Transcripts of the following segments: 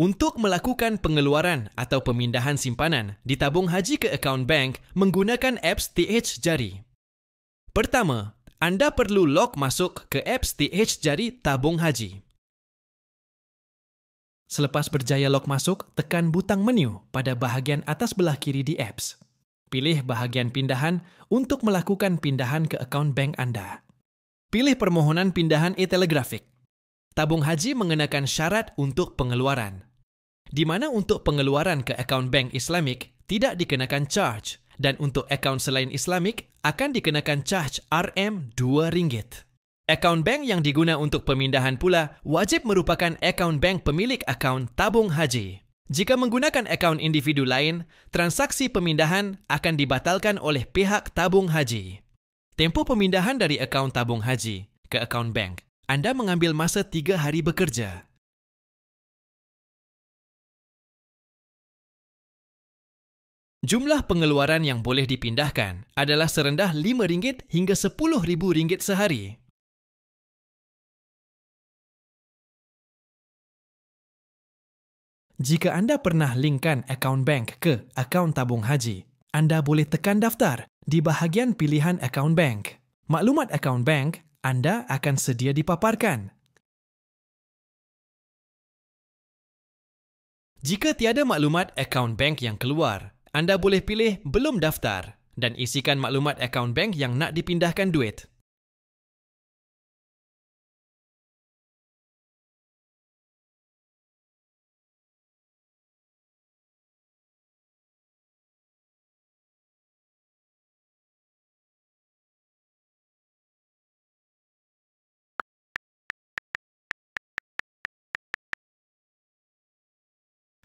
Untuk melakukan pengeluaran atau pemindahan simpanan di tabung haji ke akaun bank menggunakan apps TH Jari. Pertama, anda perlu log masuk ke apps TH Jari Tabung Haji. Selepas berjaya log masuk, tekan butang menu pada bahagian atas belah kiri di apps. Pilih bahagian pindahan untuk melakukan pindahan ke akaun bank anda. Pilih permohonan pindahan e-telegrafik. Tabung haji mengenakan syarat untuk pengeluaran, di mana untuk pengeluaran ke akaun bank Islamik tidak dikenakan charge dan untuk akaun selain Islamik akan dikenakan charge RM2. Akaun bank yang diguna untuk pemindahan pula wajib merupakan akaun bank pemilik akaun tabung haji. Jika menggunakan akaun individu lain, transaksi pemindahan akan dibatalkan oleh pihak tabung haji. Tempoh pemindahan dari akaun tabung haji ke akaun bank, anda mengambil masa 3 hari bekerja. Jumlah pengeluaran yang boleh dipindahkan adalah serendah RM5 hingga RM10,000 sehari. Jika anda pernah linkkan akaun bank ke akaun tabung haji, anda boleh tekan daftar di bahagian pilihan akaun bank. Maklumat akaun bank anda akan sedia dipaparkan. Jika tiada maklumat akaun bank yang keluar, anda boleh pilih belum daftar dan isikan maklumat akaun bank yang nak dipindahkan duit.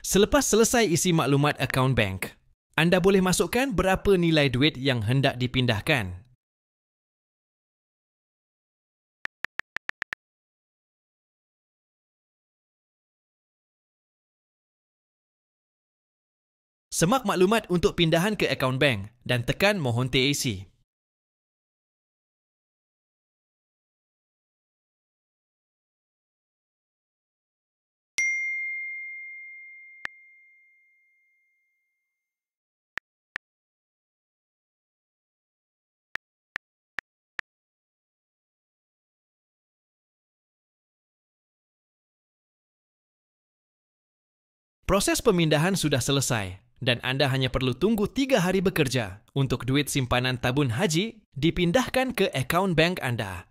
Selepas selesai isi maklumat akaun bank, anda boleh masukkan berapa nilai duit yang hendak dipindahkan. Semak maklumat untuk pindahan ke akaun bank dan tekan mohon TAC. Proses pemindahan sudah selesai dan anda hanya perlu tunggu 3 hari bekerja untuk duit simpanan tabung haji dipindahkan ke akaun bank anda.